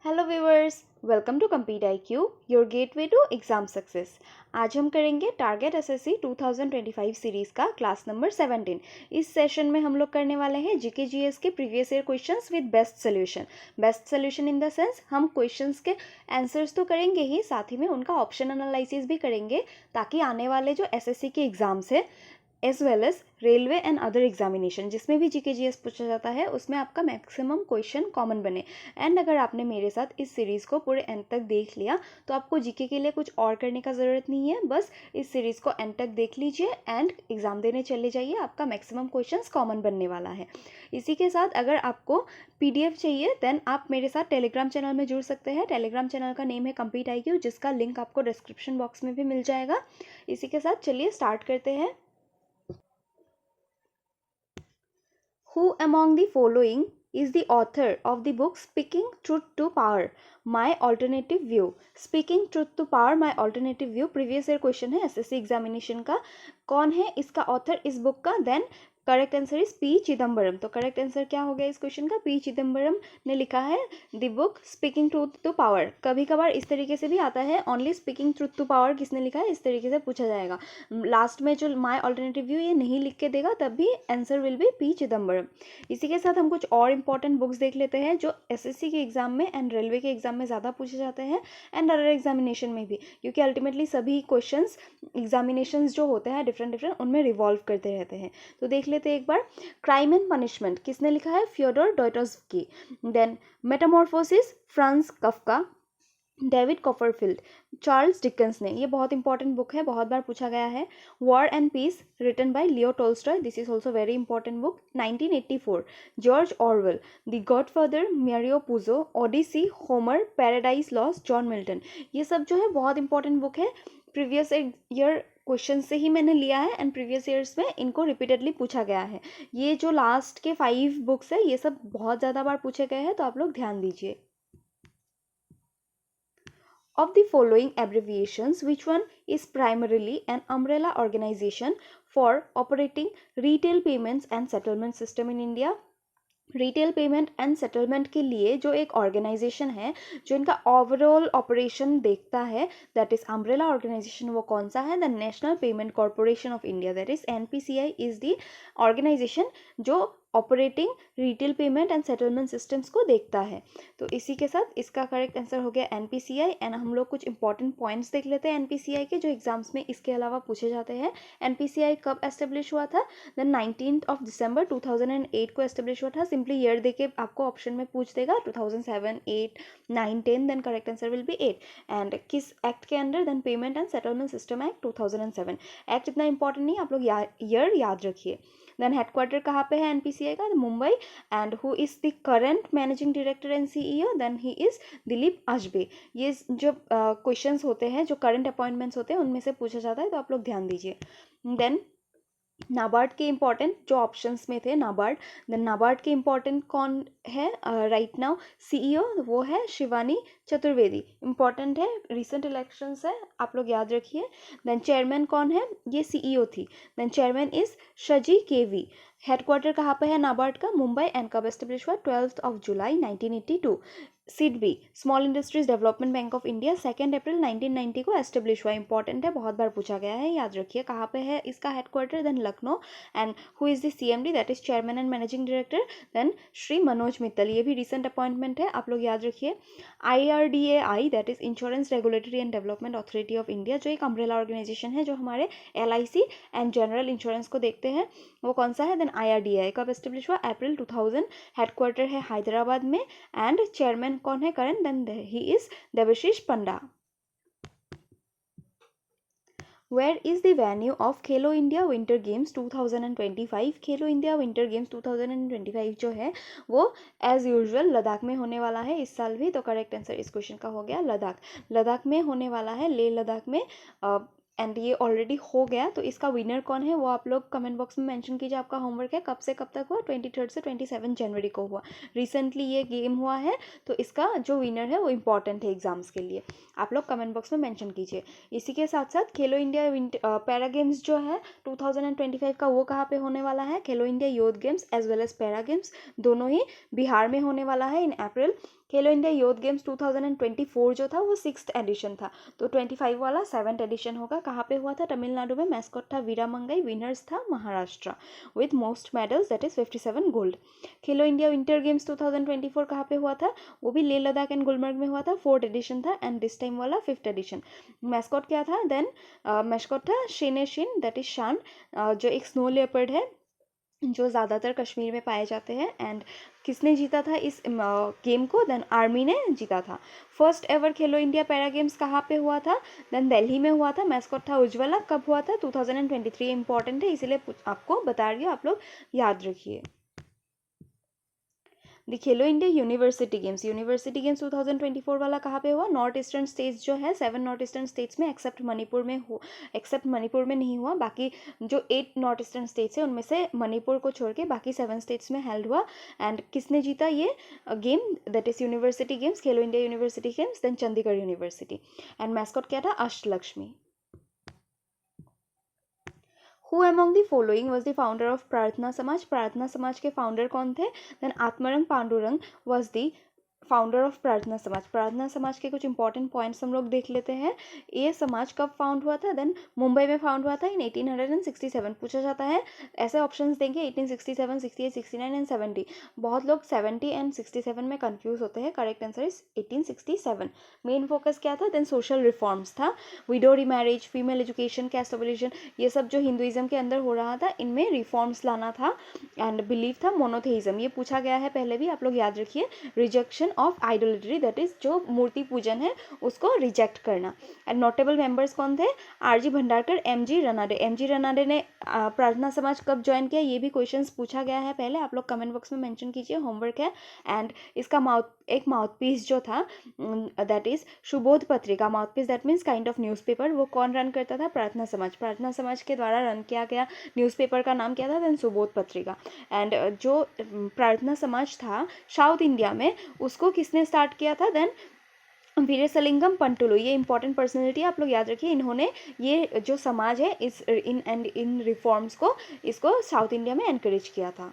Hello viewers, welcome to compete IQ, your gateway to exam success. आज हम करेंगे target SSC 2025 series का class number 17। इस session में हम लोग करने वाले हैं जीके जीएस के previous year questions with best solution in the sense हम क्वेश्चंस के आंसर्स तो करेंगे ही, साथ ही में उनका ऑप्शन एनालिसिस भी करेंगे ताकि आने वाले जो एसएससी के एग्जाम्स है as well as railway and other examination जिसमें भी जीके जीएस पूछा जाता है उसमें आपका मैक्सिमम क्वेश्चन कॉमन बने। एंड अगर आपने मेरे साथ इस सीरीज़ को पूरे एंड तक देख लिया तो आपको जीके के लिए कुछ और करने का ज़रूरत नहीं है, बस इस सीरीज़ को एंड तक देख लीजिए एंड एग्ज़ाम देने चले जाइए, आपका मैक्सिमम क्वेश्चंस कॉमन बनने वाला है। इसी के साथ अगर आपको PDF चाहिए देन आप मेरे साथ टेलीग्राम चैनल में जुड़ सकते हैं। टेलीग्राम चैनल का नेम है कम्पीट IQ, जिसका लिंक आपको डिस्क्रिप्शन बॉक्स में भी मिल जाएगा। इसी के साथ चलिए स्टार्ट करते हैं। Who among the following is the author of the book Speaking Truth to Power, My Alternative View? Speaking Truth to Power, My Alternative View previous year question है SSC एग्जामिनेशन का। कौन है इसका ऑथर इस book का? Then correct answer is P Chidambaram. तो correct answer क्या हो गया इस क्वेश्चन का? पी चिदम्बरम ने लिखा है the book speaking truth to power. कभी कभार इस तरीके से भी आता है only speaking truth to power किसने लिखा है, इस तरीके से पूछा जाएगा। लास्ट में जो माय ऑल्टरनेटिव व्यू ये नहीं लिख के देगा तब भी answer will B P Chidambaram. इसी के साथ हम कुछ और इंपॉर्टेंट बुक्स देख लेते हैं जो एसएससी के एग्जाम में एंड रेलवे के एग्जाम में ज़्यादा पूछे जाते हैं एंड अदर एग्जामिनेशन में भी, क्योंकि अल्टीमेटली सभी क्वेश्चंस एग्जामिनेशंस जो होते हैं डिफरेंट उनमें रिवॉल्व करते रहते हैं। तो देख लेते हैं एक बार। क्राइम एंड पनिशमेंट किसने लिखा है? Fyodor Dostoevsky. Then Metamorphosis Franz Kafka. David Copperfield. Charles Dickens ने, ये बहुत इंपॉर्टेंट बुक है, बहुत बार पूछा गया है। War and Peace written by Leo Tolstoy, this is also very important book. 1984 George Orwell. The Godfather Mario Puzo. Odyssey, Homer, Paradise Lost, John Milton. ये सब जो है बहुत इंपॉर्टेंट बुक है, प्रीवियस ईयर क्वेश्चन से ही मैंने लिया है एंड प्रीवियस ईयर्स में इनको रिपीटेडली पूछा गया है। ये जो लास्ट के 5 बुक्स है ये सब बहुत ज़्यादा बार पूछे गए हैं, तो आप लोग ध्यान दीजिए। Of the following abbreviations, which one is primarily an umbrella organization for operating retail payments and settlement system in India? Retail payment and settlement के लिए जो एक ऑर्गेनाइजेशन है जो इनका ओवरऑल ऑपरेशन देखता है, दैट इज अम्ब्रेला ऑर्गेनाइजेशन, वो कौन सा है? The National Payment Corporation of India, that is NPCI is the organization जो operating retail payment and settlement systems को देखता है। तो इसी के साथ इसका करेक्ट आंसर हो गया NPCI। एंड हम लोग कुछ इंपॉर्टेंट पॉइंट्स देख लेते हैं NPCI के जो एग्जाम्स में इसके अलावा पूछे जाते हैं। NPCI कब एस्टेब्लिश हुआ था? देन 19 दिसंबर 2008 को एस्टेब्लिश हुआ था। सिंपली ईयर देके आपको ऑप्शन में पूछ देगा 2007, 8, 9, 10, then correct answer will be 8। And किस एक्ट के under? Then payment and settlement system act 2007। Act इतना इंपॉर्टेंट नहीं, आप लोग ईयर याद रखिए। देन हेडक्वार्टर कहाँ पे है NPCI का? Mumbai. And who is the current managing director and CEO? Then he is Dilip Asbe. ये जो क्वेश्चंस होते हैं जो करंट अपॉइंटमेंट्स होते हैं उनमें से पूछा जाता है, तो आप लोग ध्यान दीजिए। देन नाबार्ड के इंपॉर्टेंट जो ऑप्शंस में थे नाबार्ड, देन नाबार्ड के इंपॉर्टेंट कौन है राइट नाउ CEO? वो है शिवानी चतुर्वेदी, इंपॉर्टेंट है, रिसेंट इलेक्शंस है, आप लोग याद रखिए। देन चेयरमैन कौन है? ये CEO थी। Then chairman is Shaji KV। Headquarter कहाँ पे है नाबार्ड का? मुंबई। एंड कब एस्टेब्लिश हुआ? 12 जुलाई 1982। SIDBI small industries development bank of India 2 अप्रैल 1990 को एस्टेब्लिश हुआ, इंपॉर्टेंट है, बहुत बार पूछा गया है, याद रखिए। कहाँ पे है इसका headquarter? Then Lucknow. And who is the CMD? That is chairman and managing director, then Shri Manoj Mittal, ये भी रिसेंट अपॉइंटमेंट है, आप लोग याद रखिए। IRDAI that is insurance regulatory and development authority of India, जो एक अम्ब्रेला ऑर्गेनाइजेशन है जो हमारे LIC एंड जनरल इंश्योरेंस को देखते हैं, वो कौन सा है? देन IRDAI कब एस्टेब्लिश हुआ? अप्रैल 2000। हेडक्वार्टर है हैदराबाद में। एंड चेयरमैन कौन है current? Then he is Debashish Panda. Where is the venue of Khelo India winter games 2025? Khelo India winter games 2025 जो है वो एज यूजुअल लद्दाख में होने वाला है इस साल भी, तो करेक्ट आंसर इस क्वेश्चन का हो गया लद्दाख। लद्दाख में होने वाला है, लेह लद्दाख में, एंड ये ऑलरेडी हो गया। तो इसका विनर कौन है वो आप लोग कमेंट बॉक्स में मेंशन कीजिए, आपका होमवर्क है। कब से कब तक हुआ? 23 से 27 जनवरी को हुआ, रिसेंटली ये गेम हुआ है, तो इसका जो विनर है वो इंपॉर्टेंट है एग्जाम्स के लिए, आप लोग कमेंट बॉक्स में मेंशन कीजिए। इसी के साथ साथ खेलो इंडिया पैरा गेम्स जो है 2025 का, वो कहाँ पे होने वाला है? Khelo India youth games as well as para games दोनों ही बिहार में होने वाला है इन अप्रैल। खेलो इंडिया यूथ गेम्स 2024 जो था वो 6th एडिशन था, तो 25 वाला 7th एडिशन होगा। कहाँ पे हुआ था? तमिलनाडु में। मैस्कॉट था वीरामंगई, विनर्स था Maharashtra with most medals that is 57 gold. Khelo India winter games 2024 कहाँ पे हुआ था? वो भी लेह लद्दाख एंड गुलमर्ग में हुआ था, 4th एडिशन था एंड दिस टाइम वाला 5th एडिशन। मैस्कॉट क्या था? देन मैस्कॉट था शेनेशिन दैट इज शान, जो एक स्नो लेपर्ड है जो ज़्यादातर कश्मीर में पाए जाते हैं। एंड किसने जीता था इस गेम को? देन आर्मी ने जीता था। फर्स्ट एवर खेलो इंडिया पैरा गेम्स कहाँ पे हुआ था? देन दिल्ली में हुआ था। मैस्कॉट था उज्ज्वला। कब हुआ था? 2023। इंपॉर्टेंट है इसीलिए आपको बता रही हूँ, आप लोग याद रखिए। The Khelo India University games 2024 वाला कहाँ पे हुआ? नॉर्थ ईस्टर्न स्टेट्स जो है, 7 नॉर्थ ईस्टर्न स्टेट्स में एक्सेप्ट मणिपुर में नहीं हुआ। बाकी जो 8 नॉर्थ ईस्टर्न स्टेट्स है उनमें से मणिपुर को छोड़ के बाकी 7 स्टेट्स में हेल्ड हुआ। एंड किसने जीता ये game? That is university games, Khelo India University Games, then Chandigarh University. And mascot क्या था? Ashtalakshmi. Who among the following was the founder of Prarthana Samaj? Prarthana Samaj के फाउंडर कौन थे? Then Atmaram Pandurang was the founder of Prarthana Samaj. Prarthana Samaj के कुछ इंपॉर्टेंट पॉइंट्स हम लोग देख लेते हैं। ये समाज कब फाउंड हुआ था? देन मुंबई में फाउंड हुआ था इन 1867। पूछा जाता है, ऐसे ऑप्शंस देंगे 1867, 68, 69 एंड 70। बहुत लोग 70 एंड 67 में कंफ्यूज होते हैं। Correct answer is 1867। Main focus क्या था? देन सोशल रिफॉर्म्स था, widow remarriage, female education, caste abolition, ये सब जो हिंदुइज्म के अंदर हो रहा था इनमें रिफॉर्म्स लाना था। एंड बिलीफ था मोनोथेइज्म, ये पूछा गया है पहले भी, आप लोग याद रखिए। रिजेक्शन ऑफ आइडोलिट्री दैट इज जो मूर्ति पूजन है उसको रिजेक्ट करना। एंड नोटेबल मेंबर्स कौन थे? R G Bhandarkar, M G Ranade. M G Ranade ने प्रार्थना समाज कब ज्वाइन किया? ये भी क्वेश्चंस पूछा गया है पहले, आप लोग कमेंट बॉक्स में मेंशन कीजिए, होमवर्क है। एंड इसका माउथपीस जो था दैट इज सुबोध पत्रिका। Mouthpiece that means kind of newspaper, वो कौन रन करता था? प्रार्थना समाज। प्रार्थना समाज के द्वारा रन किया गया न्यूज़पेपर का नाम क्या था? देन सुबोध पत्रिका। एंड जो प्रार्थना समाज था साउथ इंडिया में, उसको किसने स्टार्ट किया था? देन वीरेसलिंगम पंटुलु। ये इंपॉर्टेंट पर्सनैलिटी आप लोग याद रखिए। इन्होंने ये जो समाज है इस इन रिफॉर्म्स को, इसको साउथ इंडिया में एनकरेज किया था।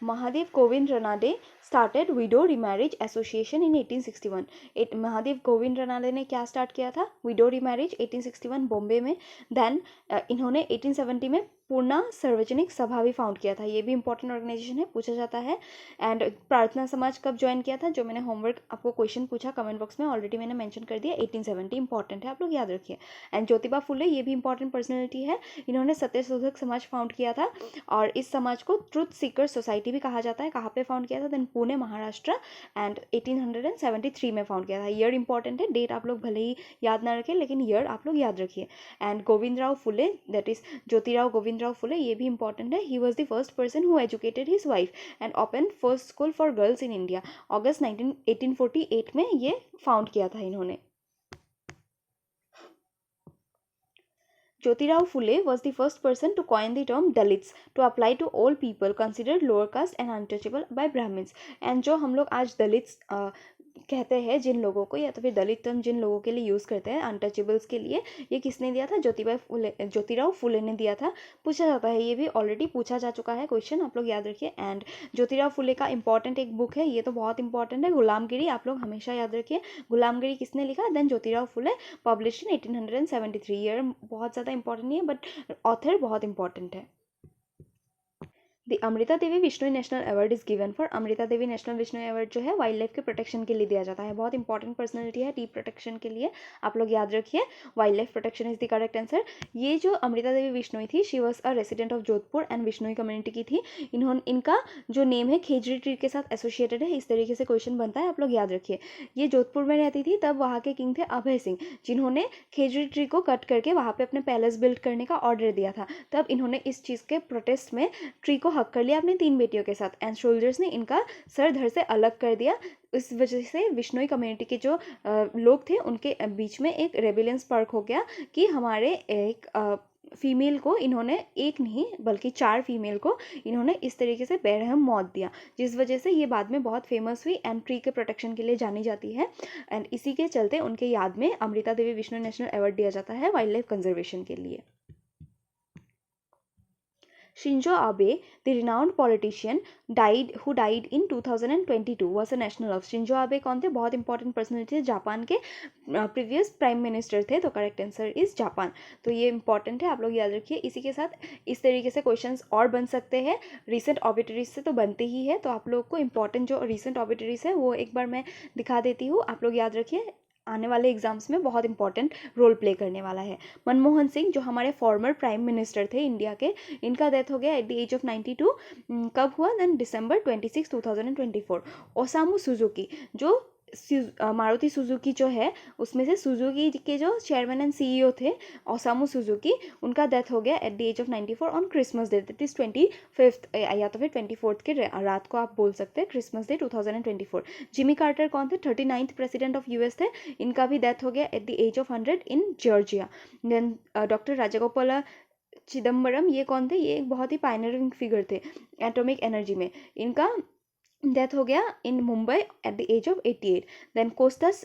Mahadev Govind Ranade started widow remarriage association in 1861। Mahadev Govind Ranade ने क्या स्टार्ट किया था? विडो रीमैरिज 1861 बॉम्बे में। देन इन्होंने 1870 में पूर्णा सार्वजनिक सभा भी फाउंड किया था, ये भी इंपॉर्टेंट ऑर्गेनाइजेशन है, पूछा जाता है। एंड प्रार्थना समाज कब ज्वाइन किया था? जो मैंने होमवर्क आपको क्वेश्चन पूछा कमेंट बॉक्स में, ऑलरेडी मैंने मेंशन कर दिया, 1870 इंपॉर्टेंट है, आप लोग याद रखिए। एंड ज्योतिबा फुले, ये भी इंपॉर्टेंट पर्सनैलिटी है, इन्होंने सत्यशोधक समाज फाउंड किया था और इस समाज को ट्रुथ सीकर सोसाइटी भी कहा जाता है। कहाँ पे फाउंड किया था? देन पुणे महाराष्ट्र। एंड 1873 में फाउंड किया था। ईयर इंपॉर्टेंट है, डेट आप लोग भले ही याद ना रखें लेकिन ईयर आप लोग याद रखिए। And Govind Rao Phule that is Jyotirao Govind Rao Phule, ये भी इंपॉर्टेंट है। He was the first person who educated his wife and open first school for girls in India. अगस्त 1848 में ये फाउंड किया था इन्होंने। Jyotirao Phule was the first person to coin the term Dalits to apply to all people considered lower caste and untouchable by Brahmins. And जो हम लोग आज दलित्स कहते हैं जिन लोगों को, या तो फिर दलित टर्म जिन लोगों के लिए यूज़ करते हैं अनटचेबल्स के लिए, ये किसने दिया था? ज्योतिराव फुले ने दिया था। पूछा जाता है, ये भी ऑलरेडी पूछा जा चुका है क्वेश्चन, आप लोग याद रखिए। एंड ज्योतिराव फुले का इंपॉर्टेंट एक बुक है, ये तो बहुत इंपॉर्टेंट है, गुलामगिरी, आप लोग हमेशा याद रखिए। गुलामगिरी किसने लिखा? Then Jyotirao Phule, publish in 1873। Year बहुत ज़्यादा इंपॉर्टेंट नहीं है बट ऑथर बहुत इंपॉर्टेंट है। The Amrita Devi Bishnoi national award is given for. Amrita Devi national Bishnoi award जो है वाइल्ड लाइफ के प्रोटेक्शन के लिए दिया जाता है, बहुत इंपॉर्टेंट पर्सनैलिटी है टी प्रोटेक्शन के लिए, आप लोग याद रखिए। Wild life protection is the correct answer. ये जो अमृता देवी विश्नोई थी, she was a resident of Jodhpur and Bishnoi community की थी। इनका जो नेम है खेजड़ी ट्री के साथ एसोसिएटेड है, इस तरीके से क्वेश्चन बनता है, आप लोग याद रखिए। ये जोधपुर में रहती थी, तब वहाँ के किंग थे अभय सिंह, जिन्होंने खेजड़ी ट्री को कट करके वहाँ पे अपने पैलेस बिल्ड करने का ऑर्डर दिया था। तब इन्होंने इस चीज़ के प्रोटेस्ट में ट्री को हक कर लिया अपने 3 बेटियों के साथ, एंड सोल्जर्स ने इनका सर धड़ से अलग कर दिया। इस वजह से विश्नोई कम्युनिटी के जो लोग थे उनके बीच में एक रेबिलियन स्पार्क हो गया कि हमारे एक फीमेल को इन्होंने, एक नहीं बल्कि 4 फीमेल को इन्होंने इस तरीके से बेरहम मौत दिया, जिस वजह से ये बाद में बहुत फेमस हुई एंड ट्री के प्रोटेक्शन के लिए जानी जाती है। एंड इसी के चलते उनके याद में अमृता देवी विश्नोई नेशनल अवार्ड दिया जाता है वाइल्ड लाइफ कंजर्वेशन के लिए। Shinzo Abe, the renowned politician, who died in 2022, was a national of. Shinzo Abe कौन थे? बहुत इंपॉर्टेंट पर्सनैलिटी थे, जापान के प्रीवियस प्राइम मिनिस्टर थे, तो करेक्ट आंसर इज जापान। तो ये इंपॉर्टेंट है, आप लोग याद रखिए। इसी के साथ इस तरीके से क्वेश्चंस और बन सकते हैं, रिसेंट ऑबिटरीज से तो बनते ही है, तो आप लोग को इंपॉर्टेंट जो रिसेंट ऑबिटरीज है वो एक बार मैं दिखा देती हूँ, आप लोग याद रखिए, आने वाले एग्जाम्स में बहुत इंपॉर्टेंट रोल प्ले करने वाला है। मनमोहन सिंह, जो हमारे फॉर्मर प्राइम मिनिस्टर थे इंडिया के, इनका डेथ हो गया एट द एज ऑफ 92। कब हुआ? Then December 26, 2024। ओसामू सुजुकी, जो मारुति सुजुकी जो है उसमें से सुजुकी के जो चेयरमैन एंड CEO थे, ओसामू सुजुकी, उनका डेथ हो गया at the age of 94 on Christmas day, that is 25 या तो फिर 24 के रात को आप बोल सकते हैं, क्रिसमस डे 2024। जिमी कार्टर कौन थे? 39th प्रेसिडेंट ऑफ US थे, इनका भी डेथ हो गया at the age of 100 in Georgia. Then doctor Rajagopal Chidambaram, ये कौन थे? ये एक बहुत ही पायनियरिंग फिगर थे एटॉमिक एनर्जी में, इनका डेथ हो गया in Mumbai at the age of 88। Then Costas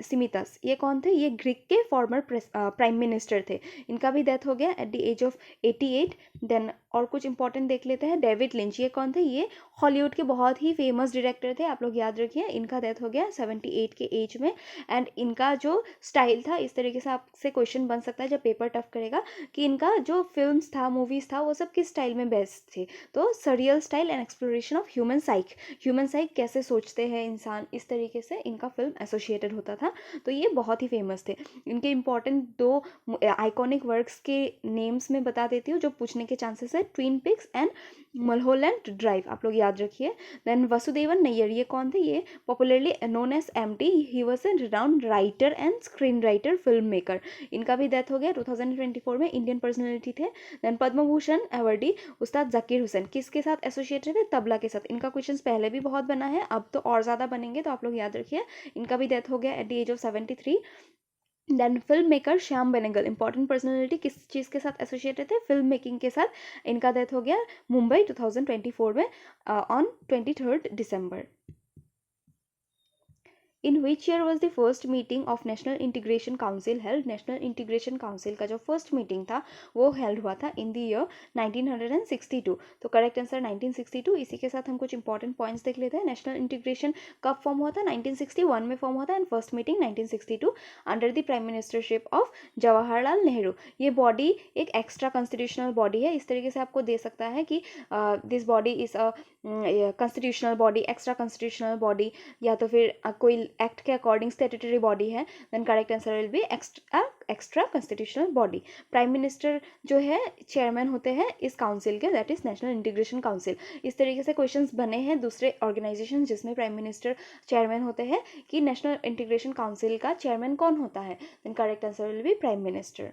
Simitis, ये कौन थे? ये ग्रीक के फॉर्मर प्राइम मिनिस्टर थे, इनका भी डेथ हो गया at the age of 88। Then और कुछ इंपॉर्टेंट देख लेते हैं। डेविड लिंच, ये कौन थे? ये हॉलीवुड के बहुत ही फेमस डायरेक्टर थे, आप लोग याद रखिए, इनका डेथ हो गया 78 के एज में। एंड इनका जो स्टाइल था, इस तरीके से आपसे क्वेश्चन बन सकता है जब पेपर टफ करेगा, कि इनका जो फिल्म्स था, मूवीज था, वो सब किस स्टाइल में बेस्ट थे? तो surreal style and exploration of human psyche, कैसे सोचते हैं इंसान, इस तरीके से इनका फिल्म एसोसिएटेड होता था, तो ये बहुत ही फेमस थे। इनके इंपॉर्टेंट 2 आइकॉनिक वर्क्स के नेम्स में बता देती हूँ जो पूछने के चांसेस है, ट्विन पिक्स एंड मलहोलैंड ड्राइव, आप लोग याद रखिए। देन वसुदेवन नैयर, ये कौन थे? ये popularly known as MT, he was a renowned writer and screen writer, film maker, इनका भी डेथ हो गया 2024 में, इंडियन पर्सनैलिटी थे। देन पद्म भूषण अवार्डी उस्ताद जाकिर हुसैन, किसके साथ एसोसिएटेड है? तबला के साथ, इनका क्वेश्चन पहले भी बहुत बना है, अब तो और ज़्यादा बनेंगे, तो आप लोग याद रखिए, इनका भी डेथ हो गया at the age of 73। Then film maker Shyam Benegal, important personality, किस चीज़ के साथ एसोसिएटेड थे? फिल्म मेकिंग के साथ, इनका डेथ हो गया मुंबई 2024 में on 23 December। In which year was the first meeting of national integration council held? National integration council का जो फर्स्ट मीटिंग था वो हेल्ड हुआ था इन द ईयर 1962, तो करेक्ट आंसर 1962। इसी के साथ हम कुछ इंपॉर्टेंट पॉइंट्स देख लेते हैं। नेशनल इंटीग्रेशन कब फॉर्म हुआ था? 1961 में फॉर्म हुआ था, and first meeting 1962 under the prime ministership of Jawaharlal Nehru. ये बॉडी एक एक्स्ट्रा कॉन्स्टिट्यूशनल बॉडी है, इस तरीके से आपको दे सकता है कि this body is a constitutional body, extra constitutional body, या तो फिर कोई एक्ट के अकॉर्डिंग स्टैट्यूटरी बॉडी है, then correct answer will be extra constitutional body. Prime minister जो है चेयरमैन होते हैं इस काउंसिल के, that is national integration council. इस तरीके से क्वेश्चंस बने हैं दूसरे ऑर्गेनाइजेशन जिसमें प्राइम मिनिस्टर चेयरमैन होते हैं, कि नेशनल इंटीग्रेशन काउंसिल का चेयरमैन कौन होता है? Then correct answer will be prime minister.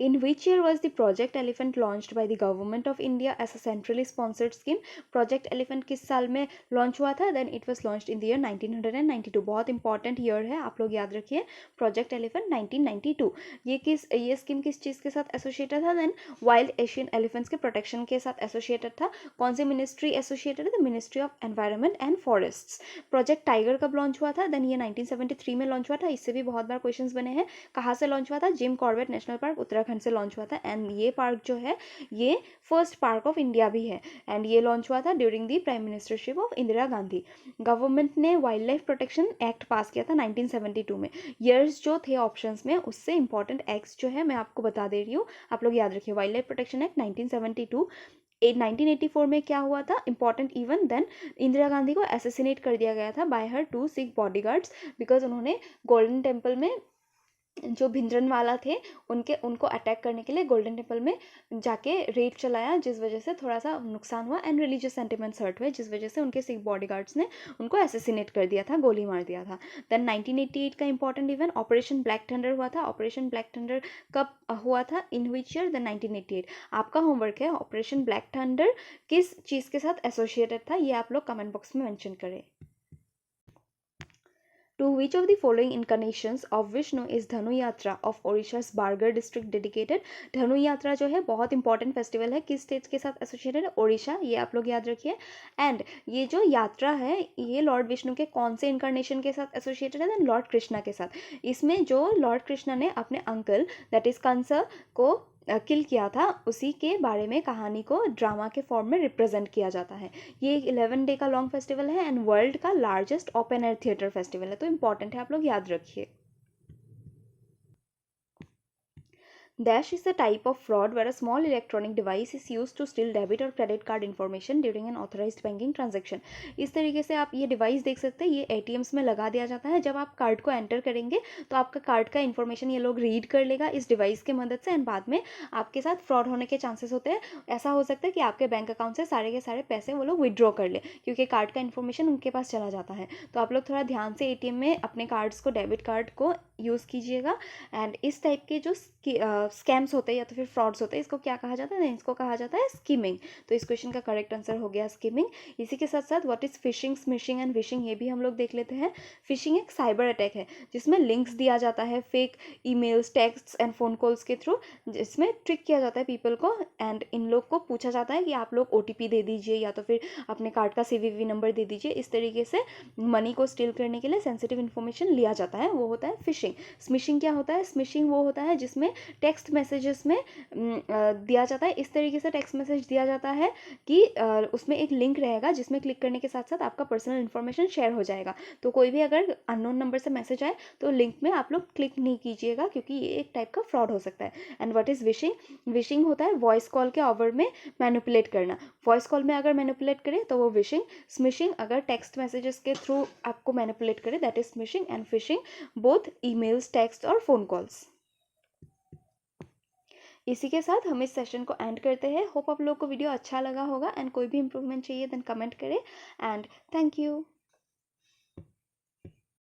In which year was the Project Elephant launched by the Government of India as a centrally sponsored scheme? Project Elephant किस साल में launch हुआ था? Then it was launched in the year 1992। बहुत important year है, आप लोग याद रखिए, Project Elephant 1992। ये स्कीम किस चीज़ के साथ एसोसिएटेड था? देन वाइल्ड एशियन एलिफेंट्स के प्रोटेक्शन के साथ एसोसिएटेड था। कौन सी मिनिस्ट्री एसोसिएटेड है? The ministry of environment and forests. Project tiger कब लॉन्च हुआ था? देन ये 1973 में लॉन्च हुआ था, इससे भी बहुत बार क्वेश्चन बने हैं। कहाँ से लॉन्च हुआ था? Jim Corbett national park Uttarakhand से लॉन्च हुआ था, एंड ये पार्क जो है ये फर्स्ट पार्क ऑफ इंडिया भी है, एंड ये लॉन्च हुआ था during the prime ministership of Indira Gandhi. Government ने wild life protection act pass किया था 1972 में। ईयर्स जो थे ऑप्शंस में, उससे इंपॉर्टेंट एक्ट्स जो है मैं आपको बता दे रही हूँ, आप लोग याद रखिए। Wild life protection act 1972। 1984 में क्या हुआ था? Important even then Indira Gandhi को असैसिनेट कर दिया गया था by her 2 Sikh bodyguards, because उन्होंने गोल्डन टेम्पल में जो भिंद्रनवाला थे उनको अटैक करने के लिए गोल्डन टेम्पल में जाके रेड चलाया, जिस वजह से थोड़ा सा नुकसान हुआ एंड रिलीजियस सेंटिमेंट्स हर्ट हुए, जिस वजह से उनके सिख बॉडीगार्ड्स ने उनको असैसिनेट कर दिया था, गोली मार दिया था। देन 1988 का important event operation black thunder हुआ था। ऑपरेशन ब्लैक थंडर कब हुआ था? इन विच ईयर? देन 1988। आपका होमवर्क है ऑपरेशन ब्लैक थंडर किस चीज़ के साथ एसोसिएटेड था, ये आप लोग कमेंट बॉक्स में मेंशन करें। To which of the following incarnations of Vishnu is धनु यात्रा of Odisha's Bargarh district dedicated? धनु यात्रा जो है बहुत इंपॉर्टेंट फेस्टिवल है, किस स्टेट के साथ एसोसिएटेड है? ओडिशा, ये आप लोग याद रखिए। एंड ये जो यात्रा है ये लॉर्ड विष्णु के कौन से इनकारनेशन के साथ एसोसिएटेड है? देन लॉर्ड कृष्णा के साथ। इसमें जो लॉर्ड कृष्णा ने अपने अंकल दैट इज कंस को किल किया था उसी के बारे में कहानी को ड्रामा के फॉर्म में रिप्रेजेंट किया जाता है। ये एक 11 डे का लॉन्ग फेस्टिवल है एंड वर्ल्ड का largest open air theatre festival है, तो इंपॉर्टेंट है, आप लोग याद रखिए। Dash is a type of fraud where a small electronic device is used to steal debit or credit card information during an authorized banking transaction। इस तरीके से आप ये डिवाइस देख सकते हैं, ये ATMs में लगा दिया जाता है। जब आप कार्ड को एंटर करेंगे तो आपका कार्ड का इन्फॉर्मेशन ये लोग रीड कर लेगा इस डिवाइस की मदद से, एंड बाद में आपके साथ फ्रॉड होने के चांसेस होते हैं। ऐसा हो सकता है कि आपके बैंक अकाउंट से सारे के सारे पैसे वो लोग विड्रॉ कर ले, क्योंकि कार्ड का इन्फॉर्मेशन उनके पास चला जाता है। तो आप लोग थोड़ा ध्यान से ATM में अपने कार्ड्स को, डेबिट कार्ड को यूज़ कीजिएगा। एंड इस टाइप के जो स्कैम्स होते हैं या तो फिर फ्रॉड्स होते हैं, इसको क्या कहा जाता है, इसको कहा जाता है स्कीमिंग। तो इस क्वेश्चन का करेक्ट आंसर हो गया स्कीमिंग। इसी के साथ साथ what is fishing, smishing and wishing, ये भी हम लोग देख लेते हैं। फिशिंग एक साइबर अटैक है जिसमें लिंक्स दिया जाता है fake emails, texts and phone calls के थ्रू, जिसमें ट्रिक किया जाता है पीपल को, एंड इन लोग को पूछा जाता है कि आप लोग OTP दे दीजिए या तो फिर अपने कार्ड का CVV नंबर दे दीजिए। इस तरीके से मनी को स्टील करने के लिए सेंसिटिव इन्फॉर्मेशन लिया जाता है, वो होता है फिशिंग। स्मिशिंग क्या होता है, स्मिशिंग वो होता है जिसमें टेक्स्ट मैसेजेस में दिया जाता है, इस तरीके से टेक्स्ट मैसेज दिया जाता है कि उसमें एक लिंक रहेगा जिसमें क्लिक करने के साथ साथ आपका पर्सनल इन्फॉर्मेशन शेयर हो जाएगा। तो कोई भी अगर अननोन नंबर से मैसेज आए तो लिंक में आप लोग क्लिक नहीं कीजिएगा, क्योंकि ये एक टाइप का फ्रॉड हो सकता है। And what is wishing, wishing होता है वॉइस कॉल के ओवर में मैनिपुलेट करना। वॉइस कॉल में अगर मैनिपुलेट करे तो वो विशिंग। स्मिशिंग अगर टेक्स्ट मैसेजेस के थ्रू आपको मैनिपुलेट करे, that is smishing. And fishing both emails, text और फोन कॉल्स। इसी के साथ हम इस सेशन को एंड करते हैं। होप आप लोग को वीडियो अच्छा लगा होगा, एंड कोई भी इंप्रूवमेंट चाहिए देन कमेंट करें। And thank you.